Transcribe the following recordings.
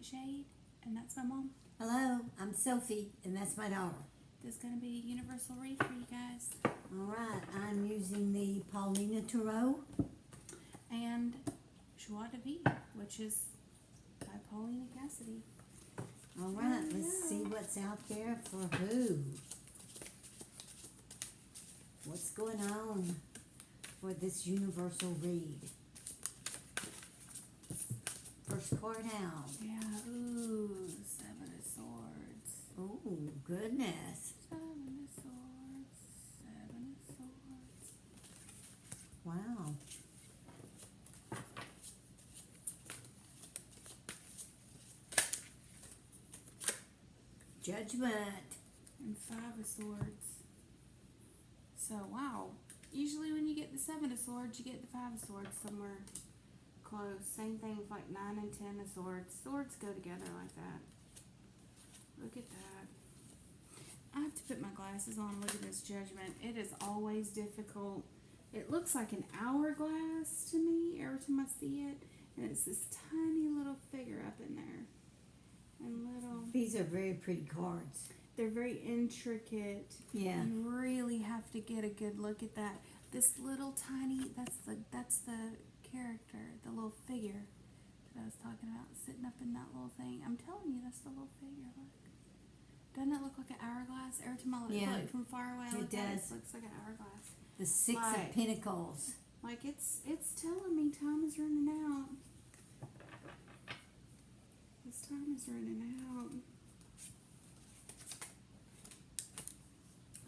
NightShade, and that's my mom. Hello, I'm Sophie, and that's my daughter. This is going to be a universal read for you guys. Alright, I'm using the Paulina Tarot. And Joie de Vie, which is by Paulina Cassidy. Alright, let's see what's out there for who. What's going on for this universal read? First card out. Yeah, ooh, Seven of Swords. Oh, goodness. Seven of Swords, Seven of Swords. Wow. Judgment. And Five of Swords. So, wow. Usually when you get the Seven of Swords, you get the Five of Swords somewhere close. Same thing with like 9 and 10 of Swords. Swords go together like that. Look at that. I have to put my glasses on and look at this Judgment. It is always difficult. It looks like an hourglass to me every time I see it. And it's this tiny little figure up in there. And little... These are very pretty cards. They're very intricate. Yeah. You really have to get a good look at that. This little tiny, that's the character, the little figure that I was talking about, sitting up in that little thing. I'm telling you, that's the little figure. Look. Doesn't it look like an hourglass? Every time I look at it from far away, I look at it, it looks like an hourglass. The Six of Pentacles. Like it's telling me time is running out. This time is running out.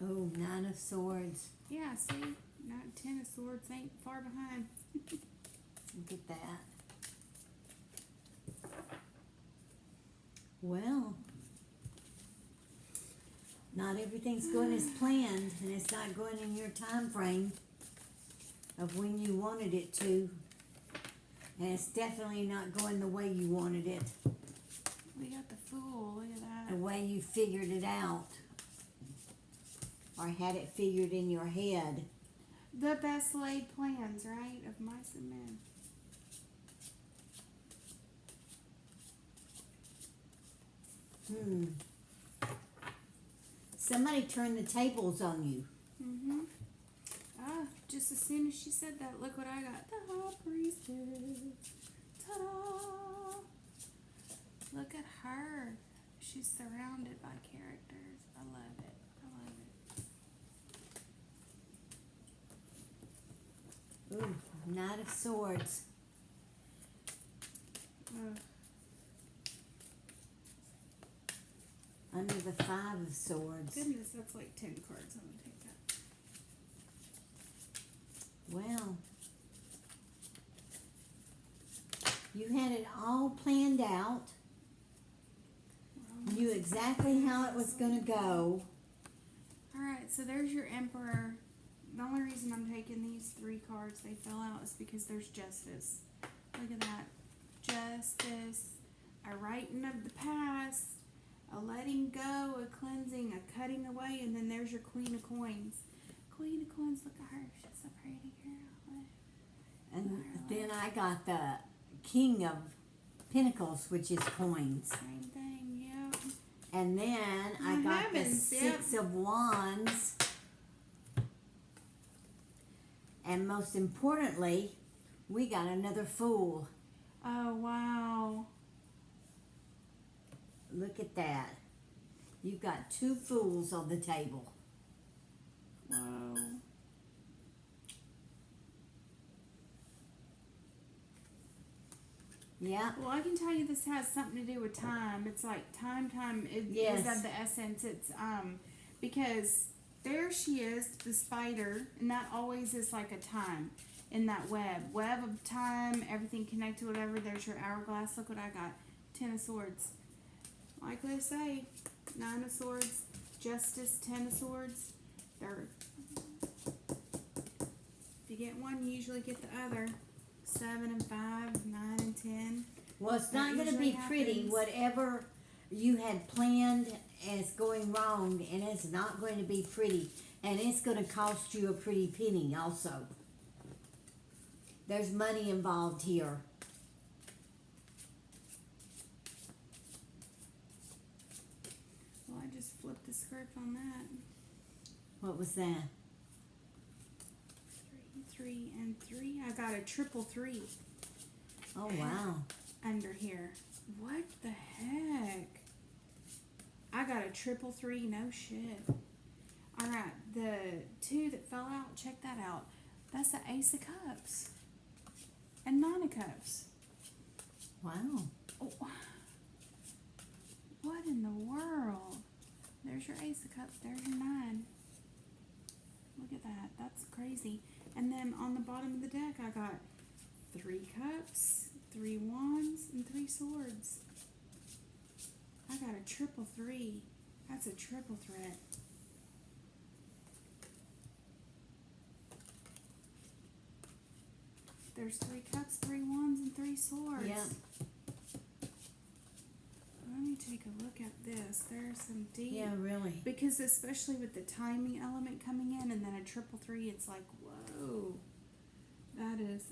Oh, Nine of Swords. Yeah, see? Not 10 of Swords ain't far behind. Look at that. Well, not everything's going as planned, and it's not going in your time frame of when you wanted it to. And it's definitely not going the way you wanted it. We got the Fool, look at that. The way you figured it out. Or had it figured in your head. The best laid plans, right, of mice and men. Somebody turned the tables on you. Mm-hmm. Ah, just as soon as she said that, look what I got. The High Priestess. Ta-da! Look at her. She's surrounded by characters. I love it. I love it. Ooh, Knight of Swords. Under the Five of Swords. Goodness, that's like 10 cards. I'm going to take that. Well, you had it all planned out. You knew exactly how it was going to go. Alright, so there's your Emperor. The only reason I'm taking these 3 cards, they fell out, is because there's Justice. Look at that. Justice, a righting of the past, a letting go, a cleansing, a cutting away, and then there's your Queen of Coins. Queen of Coins, look at her. She's so pretty, girl. And then I got the King of Pentacles, which is coins. Same thing, yeah. And then I got the Six of Wands. And most importantly, we got another Fool. Oh, wow. Look at that. You've got 2 Fools on the table. Whoa. Yeah. Well, I can tell you this has something to do with time. It's like time is of the essence. It's because there she is, the spider, and that always is like a time in that web of time, everything connected, whatever. There's your hourglass. Look what I got. 10 of Swords. Like they say, 9 of Swords, Justice, 10 of Swords. If you get one, you usually get the other. 7 and 5, 9 and 10. Well, it's not going to be pretty. Whatever you had planned is going wrong, and it's not going to be pretty. And it's going to cost you a pretty penny also. There's money involved here. script on that. What was that? 3, 3, and 3. I got a triple 3. Oh, wow. Under here. What the heck? I got a triple 3, no shit. Alright, the 2 that fell out, check that out. That's the Ace of Cups. And 9 of Cups. Wow. Oh. What in the world? There's your Ace of Cups, there's your 9. Look at that, that's crazy. And then on the bottom of the deck, I got 3 cups, 3 wands, and 3 swords. I got a triple 3. That's a triple threat. There's 3 cups, 3 wands, and 3 swords. Yeah. Let me take a look at this. There's some deep. Yeah, really. Because especially with the timing element coming in and then a triple 3, it's like, whoa. That is,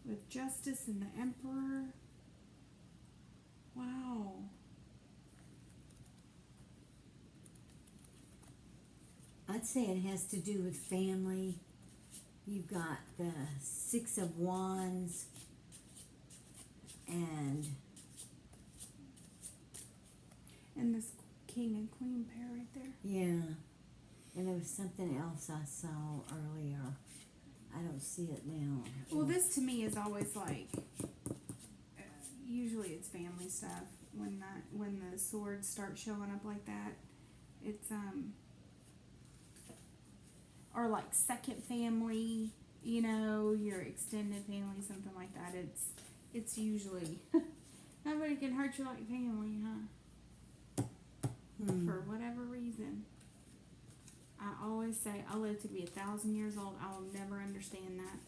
with Justice and the Emperor. Wow. I'd say it has to do with family. You've got the 6 of Wands and this King and Queen pair right there. yeah. And there was something else I saw earlier. I don't see it now. Well, this to me is always like, usually it's family stuff. When the swords start showing up like that, it's or like second family, you know, your extended family, something like that. It's usually nobody can hurt you like family, huh? For whatever reason. I always say I live to be 1,000 years old. I will never understand that.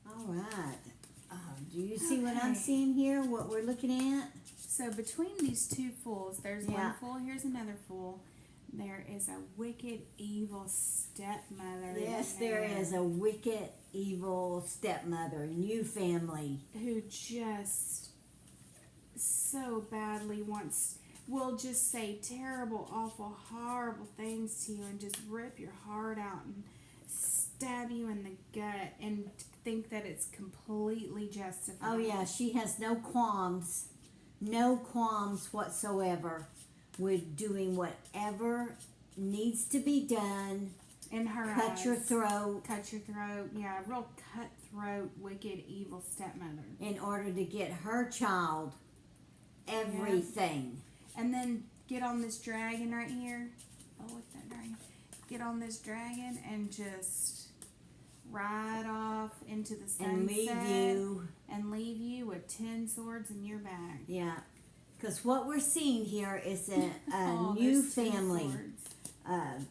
All right. Do you see what I'm seeing here? What we're looking at? So between these 2 fools, there's Yeah. one fool, here's another fool. There is a wicked, evil stepmother. Yes, in there is a wicked, evil stepmother, new family. who just so badly will just say terrible, awful, horrible things to you and just rip your heart out and stab you in the gut and think that it's completely justified. Oh yeah, she has no qualms whatsoever with doing whatever needs to be done. In her Cut eyes. your throat Cut your throat. Yeah, real cutthroat, wicked, evil stepmother. in order to get her child everything. And then get on this dragon right here. Oh, what's that dragon? Get on this dragon and just ride off into the sunset. And leave you. with 10 swords in your bag. Yeah. Because what we're seeing here is a Oh, new there's 10 family. swords.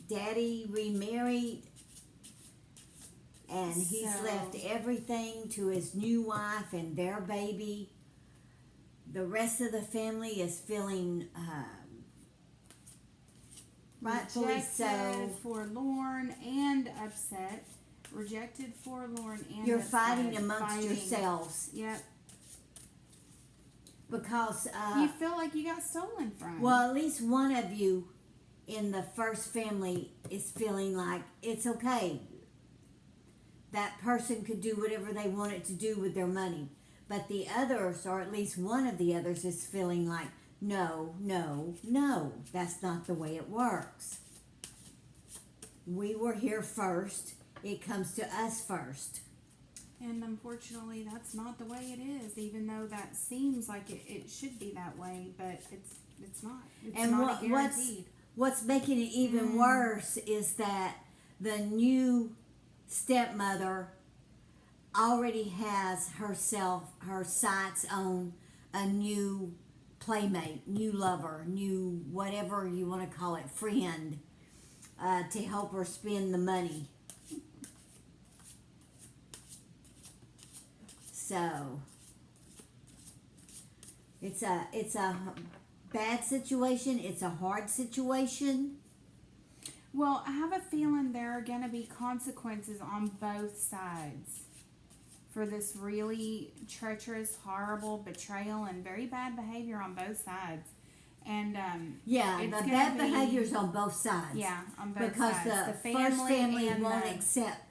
Daddy remarried, and he's So- left everything to his new wife and their baby. The rest of the family is feeling rightfully Rejected, so. forlorn, and upset. Rejected, forlorn, and You're upset. fighting amongst Fighting. yourselves Yep. because You feel like you got stolen from. well, at least one of you in the first family is feeling like it's okay. That person could do whatever they wanted to do with their money. But the others, or at least one of the others, is feeling like, no, no, no, that's not the way it works. We were here first. It comes to us first. And unfortunately, that's not the way it is, even though that seems like it should be that way, but it's not. It's And not guaranteed. what's making it even worse is that the new stepmother already has her sights on a new playmate, new lover, new whatever you want to call it, friend, to help her spend the money. So it's a bad situation. It's a hard situation. Well, I have a feeling there are going to be consequences on both sides for this really treacherous, horrible betrayal and very bad behavior on both sides. And yeah, it's the gonna bad be- behaviors on both sides. Yeah, on both Because sides. the first family and won't the- accept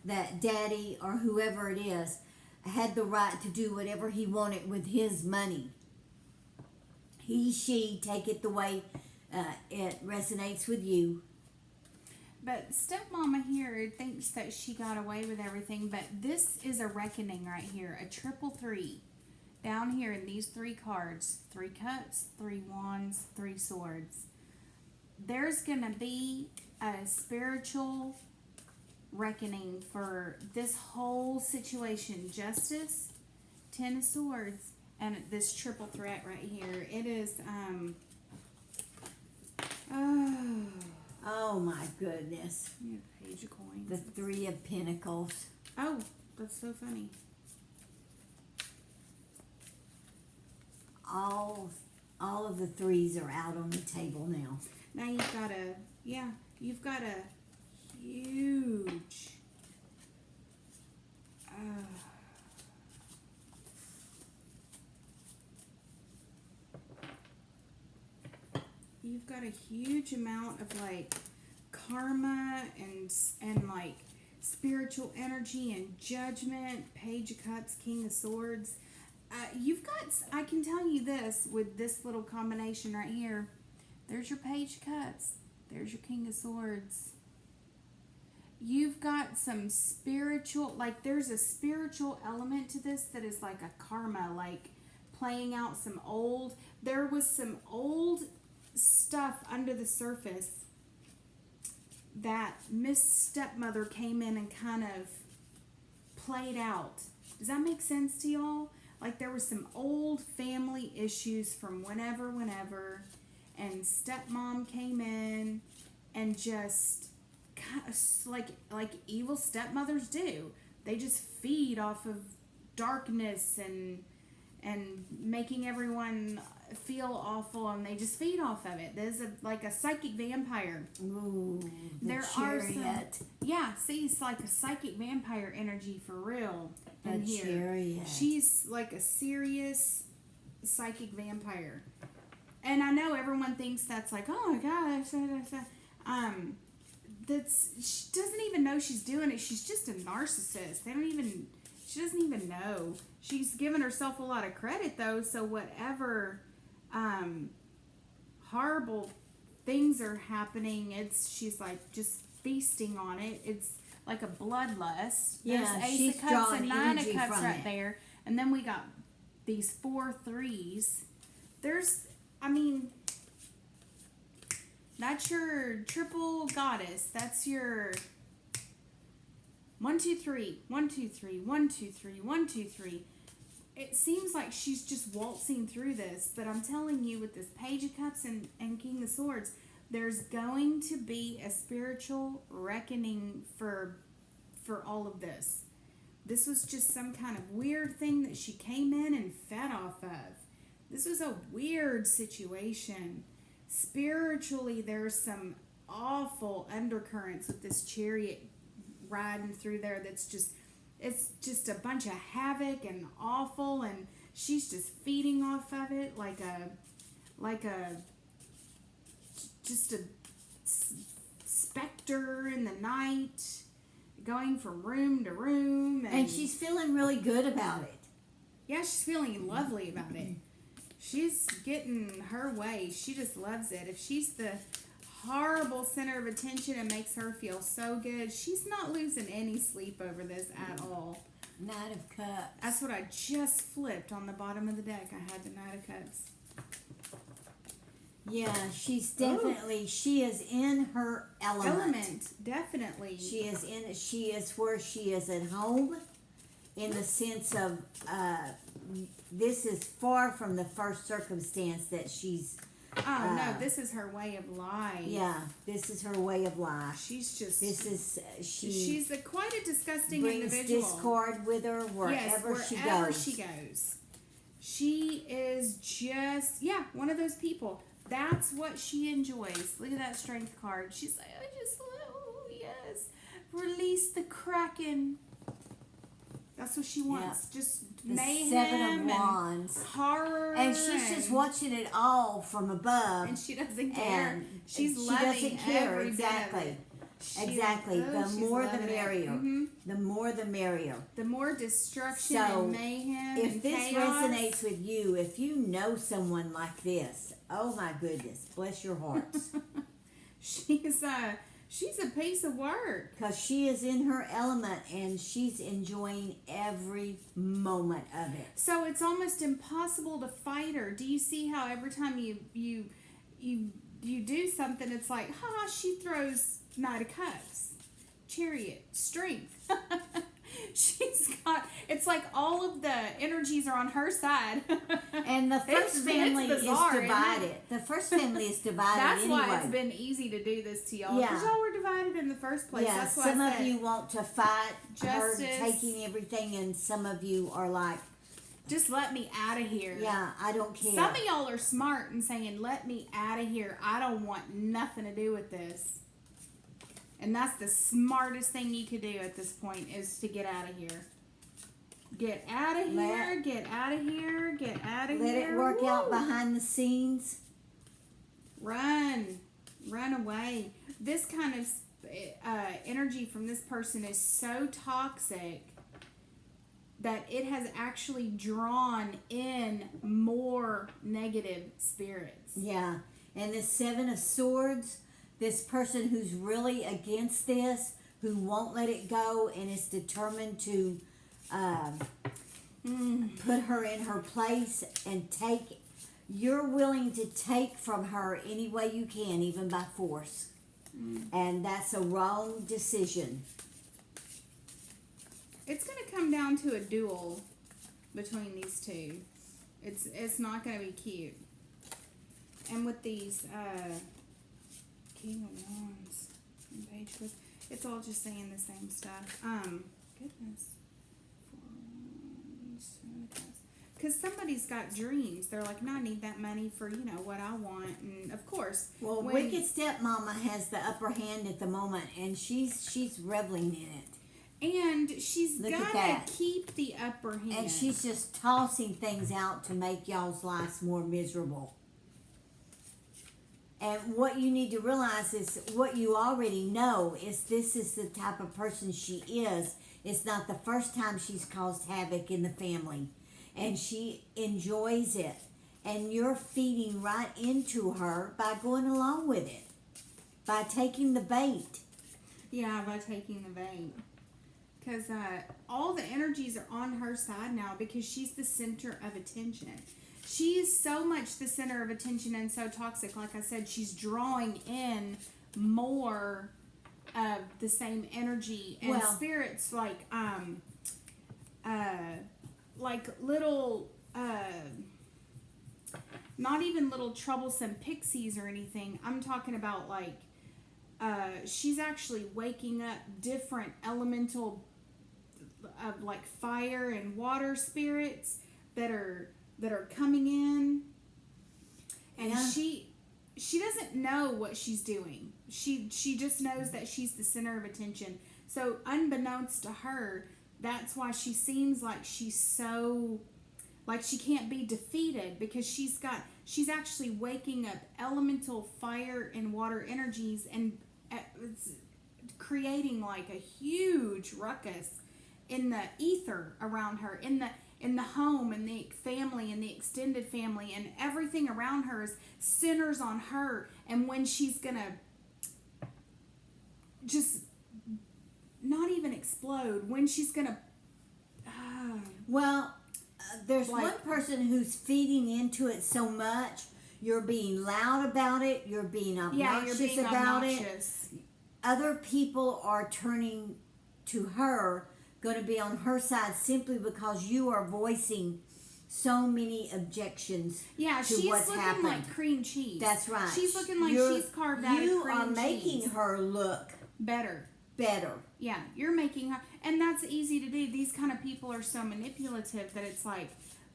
that daddy or whoever it is had the right to do whatever he wanted with his money. He, she, take it the way it resonates with you. But stepmama here thinks that she got away with everything, but this is a reckoning right here. A 333. Down here in these 3 cards. 3 cups, 3 wands, 3 swords. There's going to be a spiritual reckoning for this whole situation. Justice, 10 of swords, and this triple threat right here. It is, Oh my goodness. Page of coins. The 3 of Pentacles. Oh, that's so funny. All of the 3s are out on the table now. Now you've got a huge, you've got a huge amount of like karma and like spiritual energy and judgment. Page of Cups, King of Swords. You've got, I can tell you this with this little combination right here. There's your Page of Cups. There's your King of Swords. You've got some spiritual, like there's a spiritual element to this that is like a karma, like playing out some old, there was some old stuff under the surface that Miss Stepmother came in and kind of played out. Does that make sense to y'all? Like there was some old family issues from whenever, and stepmom came in and just kind of like evil stepmothers do. They just feed off of darkness and making everyone feel awful, and they just feed off of it. There's like a psychic vampire. Ooh, There chariot. are some, yeah, see, it's like a psychic vampire energy for real in The here. chariot. She's like a serious psychic vampire. And I know everyone thinks that's like, oh my gosh, she doesn't even know she's doing it. She's just a narcissist. She doesn't even know. She's given herself a lot of credit though, so whatever horrible things are happening, she's like just feasting on it. It's like a bloodlust. Yeah, There's Ace she's of Cups drawing and 9 of energy Cups from right it. there. And then we got these 4 3s. That's your triple goddess. That's your 1 2 3 1 2 3 1 2 3 1 2 3. It seems like she's just waltzing through this, but I'm telling you, with this Page of Cups and King of Swords, there's going to be a spiritual reckoning for all of this. This was just some kind of weird thing that she came in and fed off of. This was a weird situation. Spiritually, there's some awful undercurrents with this chariot riding through there. It's just a bunch of havoc and awful, and she's just feeding off of it like a specter in the night, going from room to room, And she's feeling really good about it. yeah, she's feeling lovely about it. She's getting her way. She just loves it. If she's the horrible center of attention, it makes her feel so good. She's not losing any sleep over this at all. Knight of Cups. That's what I just flipped on the bottom of the deck. I had the Knight of Cups. Yeah, she's definitely, she is in her element. Definitely. She is where she is at home, in the sense of, this is far from the first circumstance that she's, Oh no, this is her way of life. yeah, this is her way of life. She's just. This is, She's quite a disgusting brings individual. discord with her wherever she goes. she goes. She is just, one of those people. That's what she enjoys. Look at that strength card. She's like, oh yes, release the Kraken. That's what she wants. Just The mayhem 7 of and Wands. horror. And she's just watching it all from above. And she doesn't care. And She's she loving doesn't care. every Exactly. bit of it. Exactly. The she's more the loving it. merrier. Mhm. The more the merrier. The more destruction So, and mayhem If and this chaos. resonates with you, if you know someone like this, oh my goodness, bless your hearts. She's a piece of work. Because she is in her element and she's enjoying every moment of it. So it's almost impossible to fight her. Do you see how every time you do something, it's like, she throws Knight of Cups, Chariot, Strength. It's like all of the energies are on her side. And the first family is bizarre, isn't it? divided. The first family is divided That's anyway. why it's been easy to do this to y'all. Yeah. Because y'all were divided in the first place. Yeah, That's why some I of said, you want to fight her Justice. taking everything, and some of you are like, just let me out of here. yeah, I don't care. Some of y'all are smart and saying, let me out of here. I don't want nothing to do with this. And that's the smartest thing you could do at this point, is to get out of here. Get out of here, get out of here, get out of here. Let it work out Woo! behind the scenes. Run away. This kind of energy from this person is so toxic that it has actually drawn in more negative spirits. Yeah, and the 7 of Swords, this person who's really against this, who won't let it go and is determined to put her in her place and take. You're willing to take from her any way you can, even by force. And that's a wrong decision. It's going to come down to a duel between these two. It's not going to be cute. And with these King of Wands and Page of Cups, it's all just saying the same stuff. Goodness. Because somebody's got dreams. They're like, no, I need that money for, what I want. And of course. Well, Wicked Stepmama has the upper hand at the moment, and she's reveling in it. And she's Look at gonna that. keep the upper hand. And she's just tossing things out to make y'all's lives more miserable. And what you need to realize is what you already know is this is the type of person she is. It's not the first time she's caused havoc in the family. And she enjoys it. And you're feeding right into her by going along with it. By taking the bait. Yeah, by taking the bait. Because all the energies are on her side now because she's the center of attention. She is so much the center of attention and so toxic. Like I said, she's drawing in more of the same energy and spirits like little, not even little troublesome pixies or anything. I'm talking about she's actually waking up different elemental like fire and water spirits that are coming in, and she doesn't know what she's doing. She just knows that she's the center of attention. So unbeknownst to her, that's why she seems like she's so like she can't be defeated, because she's actually waking up elemental fire and water energies and it's creating like a huge ruckus in the ether around her, in the home and the family and the extended family, and everything around her centers on her. And when she's gonna just not even explode, when she's gonna there's one person who's feeding into it so much. You're being loud about it. You're being obnoxious about it. Other people are turning to her, going to be on her side simply because you are voicing so many objections to what's looking happened. like cream cheese. That's right. She's looking like she's carved out of cream cheese. You are making her look better. Yeah, you're making her, and that's easy to do. These kind of people are so manipulative that it's like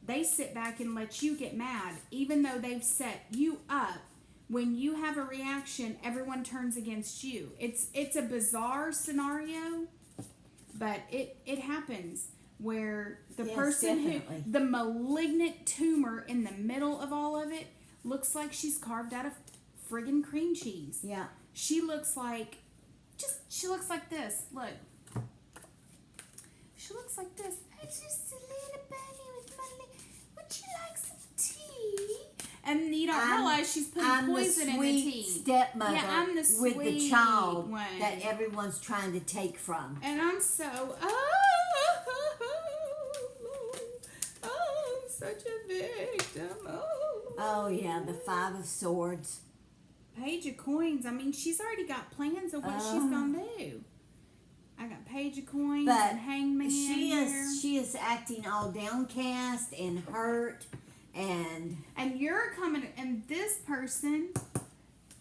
they sit back and let you get mad, even though they've set you up. When you have a reaction, everyone turns against you. It's a bizarre scenario, but it happens. where the Yes, person definitely. the malignant tumor in the middle of all of it looks like she's carved out of friggin' cream cheese. Yeah. She looks like, she looks like this. Look. She looks like this. I'm just a little bunny with my would you like some tea? And you don't realize she's putting poison in the tea. Stepmother Yeah, I'm the with the sweet child one. that everyone's trying to take from. And I'm so, I'm such a victim. Oh yeah, the 5 of Swords. Page of Coins. I mean, she's already got plans of what she's gonna do. I got Page of Coins But and Hangman here. she is acting all downcast and hurt, and you're coming, and this person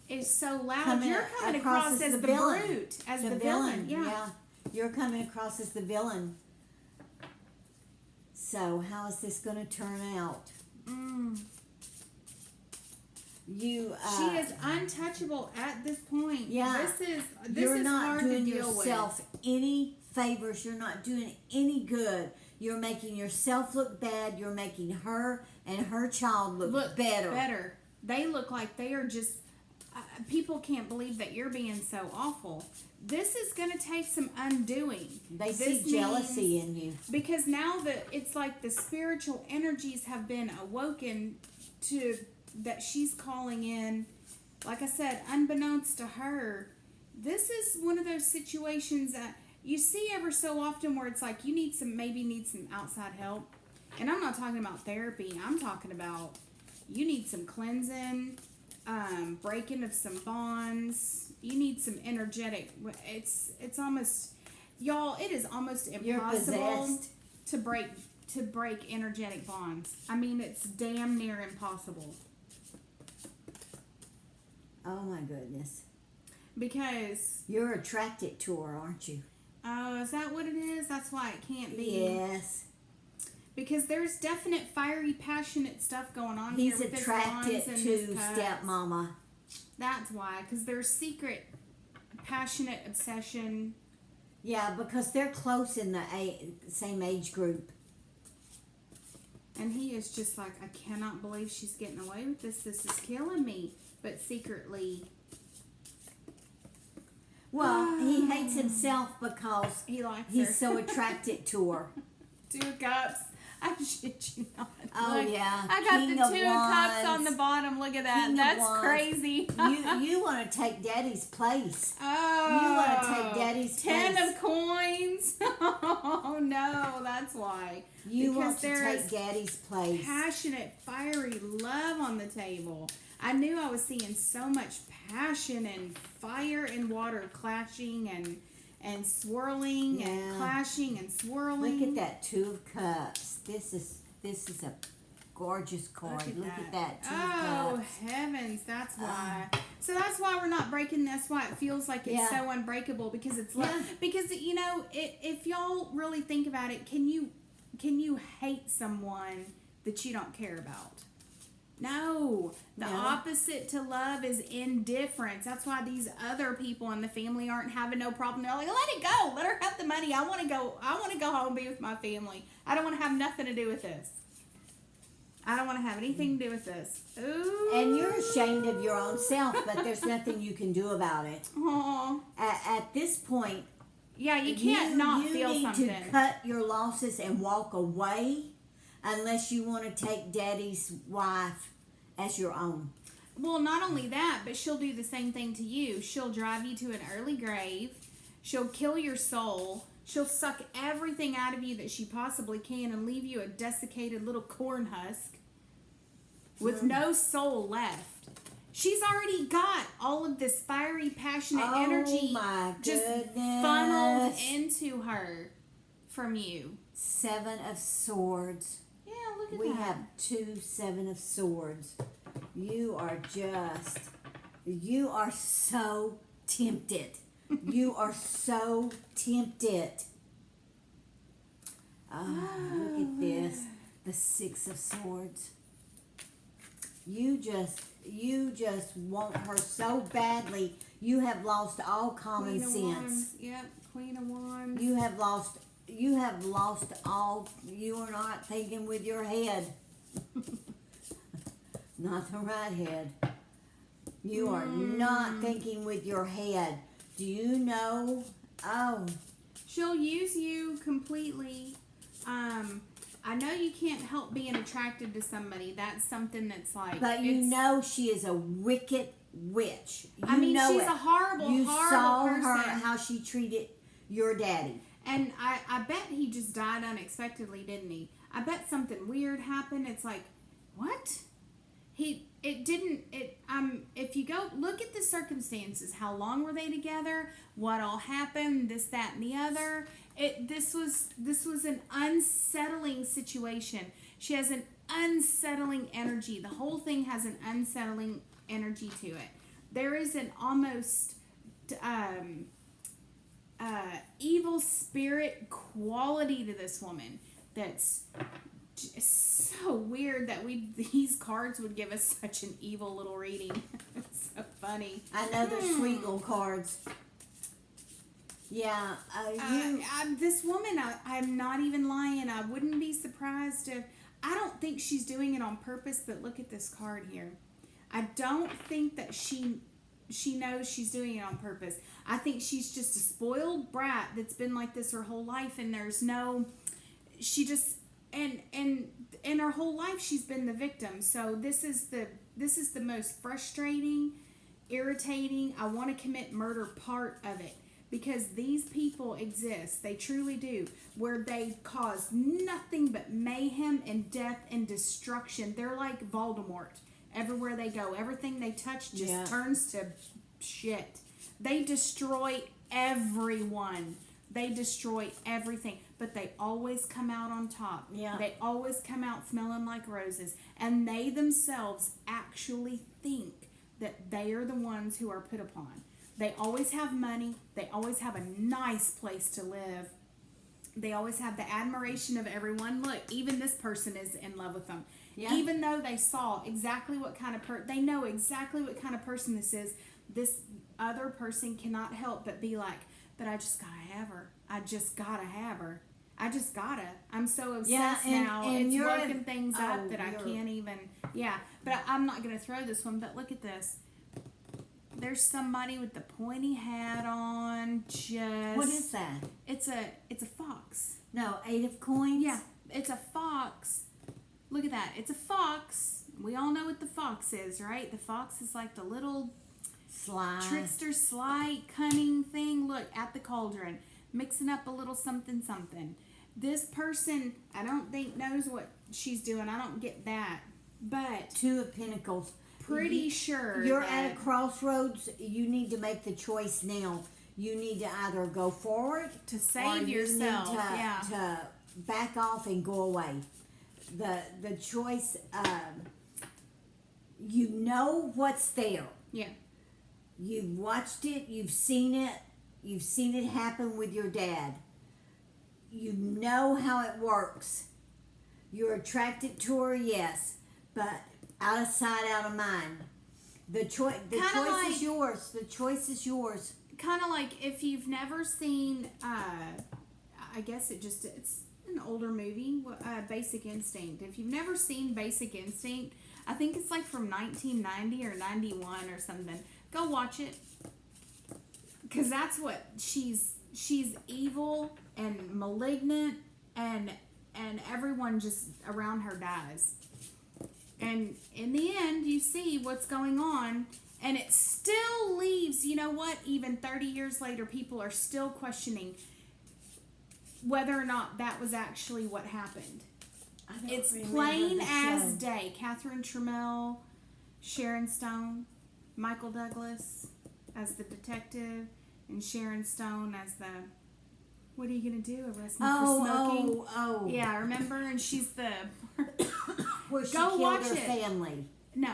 is so loud. Coming You're coming across as the villain. brute, as the villain. Yeah. You're coming across as the villain. So how is this going to turn out? She is untouchable at this point. Yeah. This You're is not hard doing to deal yourself any favors. You're not doing any good. You're making yourself look bad. You're making her and her child look better. They look like they are just. People can't believe that you're being so awful. This is going to take some undoing. They see jealousy in you. Because now that it's like the spiritual energies have been awoken to that she's calling in, like I said, unbeknownst to her, this is one of those situations that you see ever so often where it's like you need some outside help. And I'm not talking about therapy. I'm talking about you need some cleansing, breaking of some bonds. You need some energetic. It's almost, y'all. It is almost impossible to break energetic bonds. I mean, it's damn near impossible. Oh my goodness. Because you're attracted to her, aren't you? Oh, is that what it is? That's why it can't be. Yes. Because there's definite fiery, passionate stuff going on He's here with attracted this to stepmama. That's why. Because there's secret, passionate obsession. Yeah, because they're close in the same age group. And he is just like, I cannot believe she's getting away with this. This is killing me. But secretly... Well, he hates himself because he's so attracted to her. 2 of Cups. I shit you not. Oh, look, yeah. I got King the of 2 of Wands. Cups on the bottom. Look at that. King That's crazy. you want to take Daddy's place. Oh. You want to take Daddy's 10 place. of Coins. Oh, no. That's why. You because want to take Daddy's place. Passionate, fiery love on the table. I knew I was seeing so much passion and fire and water clashing and swirling and clashing and swirling. Look at that 2 of Cups. This is a gorgeous card. Look at that 2 of Oh, Cups. heavens. That's why. So that's why we're not breaking. That's why it feels like it's so unbreakable, because it's because, you know, if y'all really think about it, can you hate someone that you don't care about? No. The opposite to love is indifference. That's why these other people in the family aren't having no problem. They're like, let it go. Let her have the money. I want to go home and be with my family. I don't want to have nothing to do with this. I don't want to have anything to do with this. Ooh. And you're ashamed of your own self, but there's nothing you can do about it. Aww. At this point, yeah, you can't not feel something. You need to cut your losses and walk away unless you want to take Daddy's wife as your own. Well, not only that, but she'll do the same thing to you. She'll drive you to an early grave. She'll kill your soul. She'll suck everything out of you that she possibly can and leave you a desiccated little corn husk with no soul left. She's already got all of this fiery, passionate energy just funneled into her from you. 7 of Swords. Yeah, look at We that. have 2 7 of Swords. You are so tempted. You are so tempted. Oh, look at this. The 6 of Swords. You just want her so badly. You have lost all common sense. Yep, Queen of Wands. You have lost you have lost all. You are not thinking with your head. Not the right head. You are not thinking with your head. Do you know? Oh. She'll use you completely. I know you can't help being attracted to somebody. That's something that's like. But you know she is a wicked witch. I mean, know she's it. a horrible, you horrible saw person. her how she treated your daddy. And I bet he just died unexpectedly, didn't he? I bet something weird happened. It's like, what? If you go look at the circumstances, how long were they together? What all happened? This, that, and the other. This was an unsettling situation. She has an unsettling energy. The whole thing has an unsettling energy to it. There is an almost evil spirit quality to this woman that's just so weird that these cards would give us such an evil little reading. It's so funny. I know they're sweet little cards. Yeah, this woman, I'm not even lying. I wouldn't be surprised if. I don't think she's doing it on purpose, but look at this card here. I don't think that she knows she's doing it on purpose. I think she's just a spoiled brat that's been like this her whole life, and there's no. She just and in her whole life she's been the victim. So this is the most frustrating, irritating. I want to commit murder part of it. Because these people exist, they truly do, where they cause nothing but mayhem and death and destruction. They're like Voldemort. Everywhere they go, everything they touch just turns to shit. They destroy everyone. They destroy everything. But they always come out on top. Yeah. They always come out smelling like roses. And they themselves actually think that they are the ones who are put upon. They always have money. They always have a nice place to live. They always have the admiration of everyone. Look, even this person is in love with them. Yeah. Even though they saw exactly what kind of they know exactly what kind of person this is. This other person cannot help but be like, but I just gotta have her. I just gotta have her. I just gotta. I'm so obsessed now. And it's woken things up that I can't even. Yeah, but I'm not gonna throw this one. But look at this. There's somebody with the pointy hat on. Just what is that? It's a fox. No, 8 of coins. Yeah, it's a fox. Look at that. It's a fox. We all know what the fox is, right? The fox is like the little trickster, sly, cunning thing. Look at the cauldron, mixing up a little something. This person, I don't think knows what she's doing. I don't get that, but 2 of Pentacles. Pretty sure you're at a crossroads. You need to make the choice now. You need to either go forward to save yourself, to back off and go away. The choice. You know what's there. Yeah. You've watched it. You've seen it. You've seen it happen with your dad. You know how it works. You're attracted to her, yes, but. Out of sight, out of mind. The choice is yours. The choice is yours. Kind of like if you've never seen, I guess it's an older movie, Basic Instinct. If you've never seen Basic Instinct, I think it's like from 1990 or 91 or something. Go watch it. Because that's what she's evil and malignant and everyone just around her dies. And in the end, you see what's going on, and it still leaves, you know what, even 30 years later, people are still questioning whether or not that was actually what happened. It's plain as day. Catherine Trammell, Sharon Stone, Michael Douglas as the detective, and Sharon Stone as the... What are you going to do? Arrest me for smoking? Oh. Yeah, remember? And she's the... Where she killed her family. No.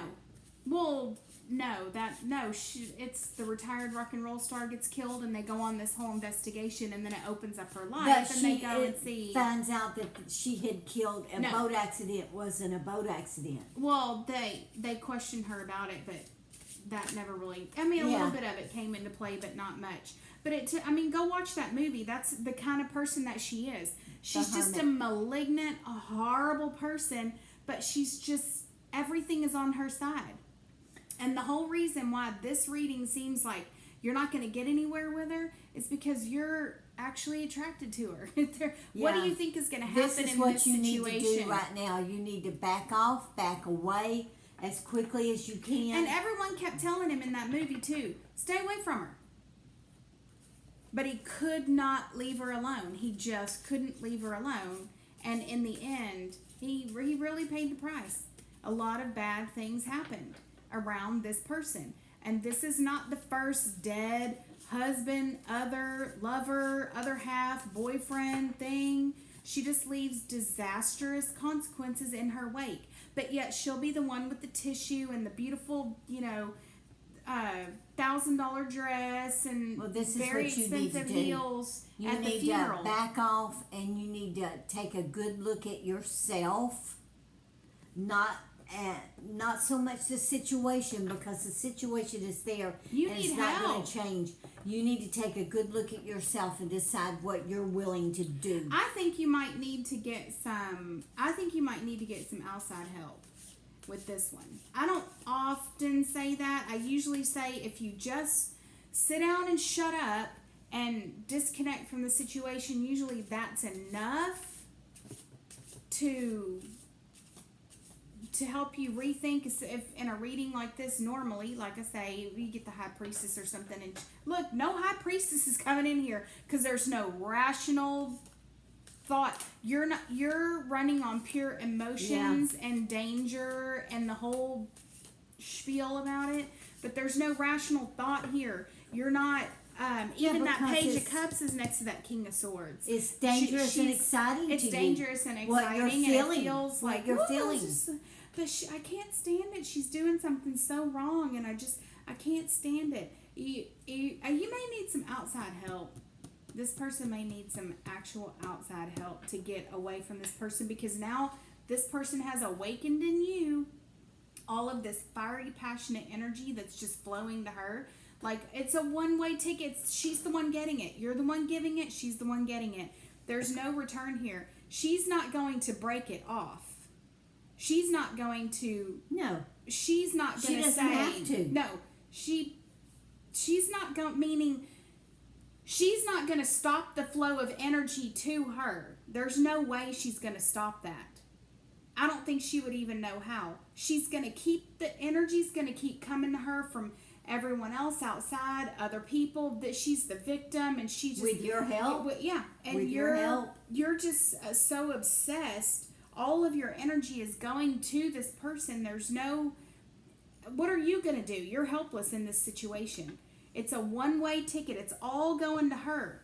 Well, no. It's the retired rock and roll star gets killed, and they go on this whole investigation, and then it opens up her life, and they go and see... finds out that she had killed a boat accident. Wasn't a boat accident. Well, they questioned her about it, but that never really... I mean, a little bit of it came into play, but not much. But I mean, go watch that movie. That's the kind of person that she is. She's just a hermit. malignant, a horrible person, but she's just, everything is on her side. And the whole reason why this reading seems like you're not going to get anywhere with her is because you're actually attracted to her. What do you think is going to happen in this situation? This is what you need to do right now. You need to back off, back away as quickly as you can. And everyone kept telling him in that movie too, stay away from her. But he could not leave her alone. He just couldn't leave her alone. And in the end, he really paid the price. A lot of bad things happened around this person. And this is not the first dead husband, other lover, other half, boyfriend thing. She just leaves disastrous consequences in her wake. But yet she'll be the one with the tissue and the beautiful, $1,000 dress and very expensive heels at the funeral. You need to back off, and you need to take a good look at yourself. Not so much the situation, because the situation is there and it's not going to change. You need to take a good look at yourself and decide what you're willing to do. I think you might need to get some outside help with this one. I don't often say that. I usually say if you just sit down and shut up and disconnect from the situation, usually that's enough to help you rethink. If in a reading like this, normally, like I say, you get the high priestess or something, and look, no high priestess is coming in here because there's no rational thought. You're running on pure emotions and danger and the whole spiel about it, but there's no rational thought here. You're not even that Page of Cups is next to that King of Swords. It's dangerous and exciting. It's dangerous and exciting. What you're feeling. And it feels like you're feeling. But I can't stand it. She's doing something so wrong, and I can't stand it. You may need some outside help. This person may need some actual outside help to get away from this person, because now this person has awakened in you all of this fiery, passionate energy that's just flowing to her. Like, it's a one-way ticket. She's the one getting it. You're the one giving it. She's the one getting it. There's no return here. She's not going to break it off. She's not going to. No. She's not going to say. She doesn't have to. No. She's not going. Meaning, she's not going to stop the flow of energy to her. There's no way she's going to stop that. I don't think she would even know how. She's going to keep the energy's going to keep coming to her from everyone else outside, other people. That she's the victim, and she just with your help. Yeah, and with your help, you're just so obsessed. All of your energy is going to this person. There's no. What are you gonna do? You're helpless in this situation. It's a one-way ticket. It's all going to her.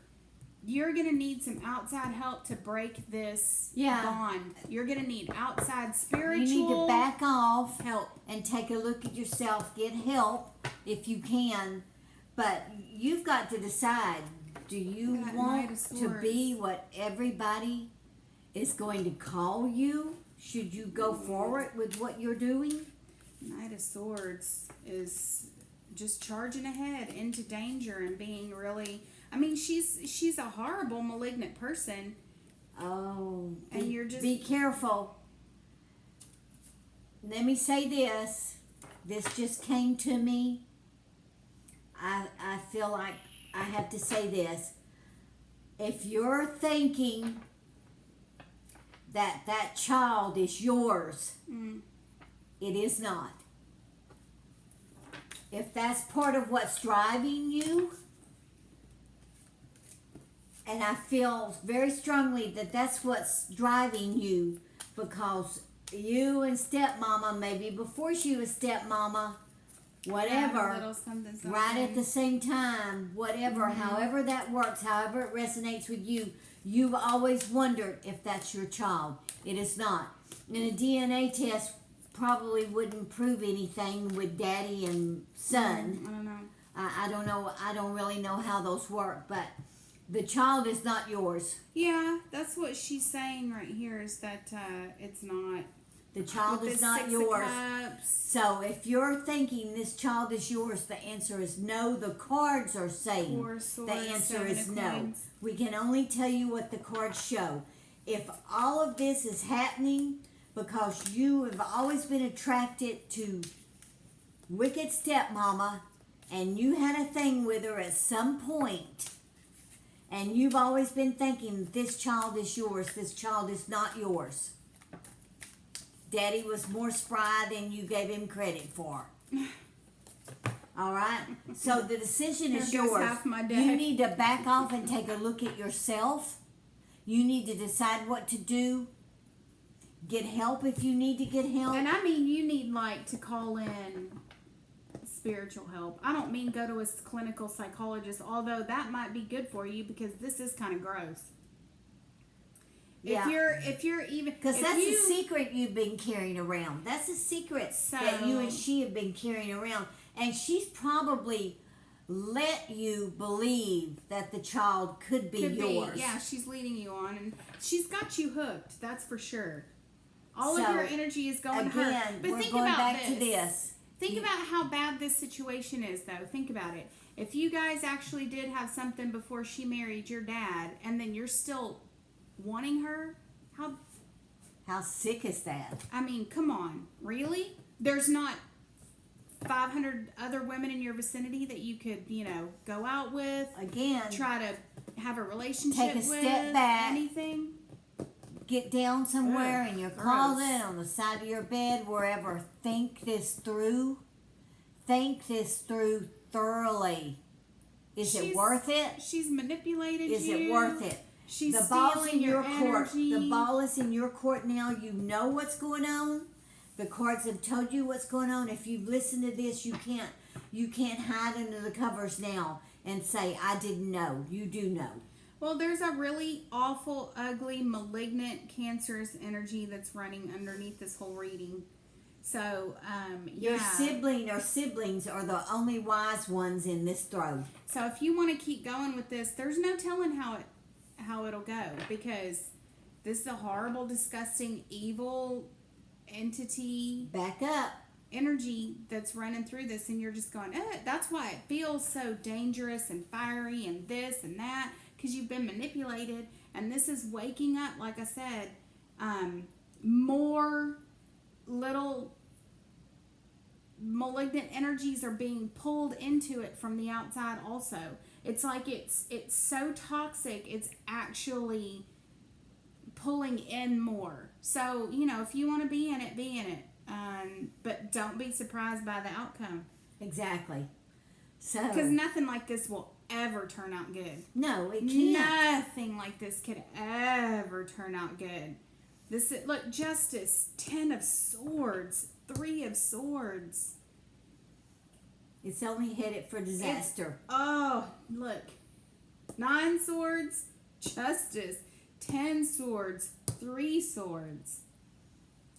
You're gonna need some outside help to break this bond. You're gonna need outside spiritual. You need to back off, help, and take a look at yourself. Get help if you can, but you've got to decide: do you want to be what everybody is going to call you? Should you go forward with what you're doing? Knight of Swords is just charging ahead into danger and being really. I mean, she's a horrible, malignant person. Oh, and you're just be careful. Let me say this. This just came to me. I feel like I have to say this. If you're thinking that child is yours, it is not. If that's part of what's driving you, and I feel very strongly that that's what's driving you, because you and stepmama, maybe before she was stepmama, whatever, something. Right at the same time, whatever, however that works, however it resonates with you, you've always wondered if that's your child. It is not. And a DNA test probably wouldn't prove anything with daddy and son. I don't know. I don't know. I don't really know how those work, but the child is not yours. Yeah, that's what she's saying right here, is that it's not. The child With is the not Six of yours. Cups. So if you're thinking this child is yours, the answer is no. The cards are saying Four of Swords, the answer Seven is of no. Coins. We can only tell you what the cards show. If all of this is happening because you have always been attracted to wicked stepmama and you had a thing with her at some point, and you've always been thinking this child is yours, this child is not yours. Daddy was more spry than you gave him credit for. All right? So the decision is There goes yours. half my deck. You need to back off and take a look at yourself. You need to decide what to do. Get help if you need to get help. And I mean, you need like to call in spiritual help. I don't mean go to a clinical psychologist, although that might be good for you because this is kind of gross. Yeah. If you're even Because that's a secret you've been carrying around. That's a secret that you and she have been carrying around. And she's probably let you believe that the child could be yours. Yeah, she's leading you on, and she's got you hooked. That's for sure. All So, of your energy is going to her. Again, But we're think going about back this. to this. Think about how bad this situation is, though. Think about it. If you guys actually did have something before she married your dad, and then you're still wanting her, How sick is that? I mean, come on. Really? There's not 500 other women in your vicinity that you could, go out with, Again, try to have a relationship Take a with, step back. anything? get down somewhere Ugh, in your gross. closet, on the side of your bed, wherever. Think this through. Think this through thoroughly. Is it worth it? She's manipulated Is you. it worth it? She's The ball's stealing in your court. energy. The ball is in your court now. You know what's going on. The cards have told you what's going on. If you've listened to this, you can't hide under the covers now and say, I didn't know. You do know. Well, there's a really awful, ugly, malignant, cancerous energy that's running underneath this whole reading. So, Your sibling or siblings are the only wise ones in this throw. So if you want to keep going with this, there's no telling how it'll go, because this is a horrible, disgusting, evil entity Back up. energy that's running through this, and you're just going, that's why it feels so dangerous and fiery and this and that, because you've been manipulated. And this is waking up, like I said, more little malignant energies are being pulled into it from the outside also. It's like it's so toxic, it's actually pulling in more. So, if you want to be in it, be in it. But don't be surprised by the outcome. Exactly. So, Because nothing like this will ever turn out good. no, it can't. Nothing like this could ever turn out good. Look, Justice, 10 of Swords, 3 of Swords. It's only headed for disaster. Look. 9 Swords, Justice, 10 Swords, 3 Swords.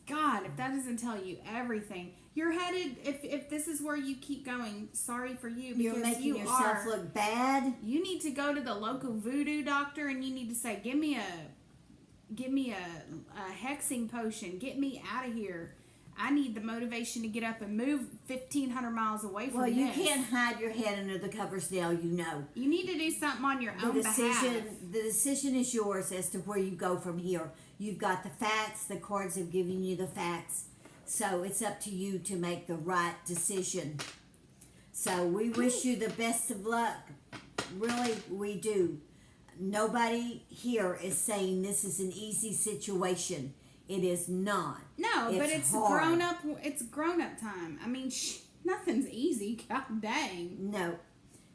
God, if that doesn't tell you everything. You're headed, if this is where you keep going, sorry for you, because You're making you yourself are. look bad. You need to go to the local voodoo doctor, and you need to say, give me a hexing potion. Get me out of here. I need the motivation to get up and move 1,500 miles away from Well, you this. can't hide your head under the covers now, you know. You need to do something on your own behalf. The decision is yours as to where you go from here. You've got the facts. The cards have given you the facts. So it's up to you to make the right decision. So we wish you the best of luck. Really, we do. Nobody here is saying this is an easy situation. It is not. No, but it's hard. grown up. It's grown up time. I mean, nothing's easy. God dang. No.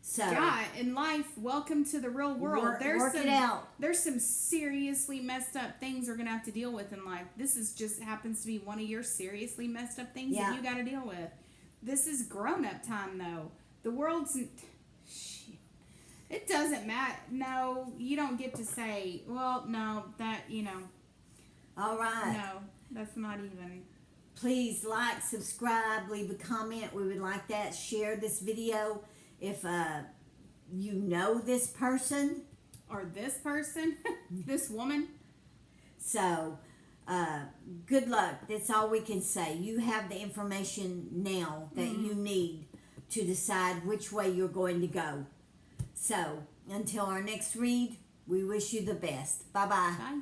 So God, in life, welcome to the real world. Work it out. There's some seriously messed up things we're gonna have to deal with in life. This is just happens to be one of your seriously messed up things that you got to deal with. This is grown up time, though. The world's. Shit. It doesn't matter. No, you don't get to say, well, no, that, all right. no, that's not even. Please like, subscribe, leave a comment. We would like that. Share this video. If you know this person. Or this person, this woman. So good luck. That's all we can say. You have the information now that you need to decide which way you're going to go. So, until our next read, we wish you the best. Bye-bye. Bye.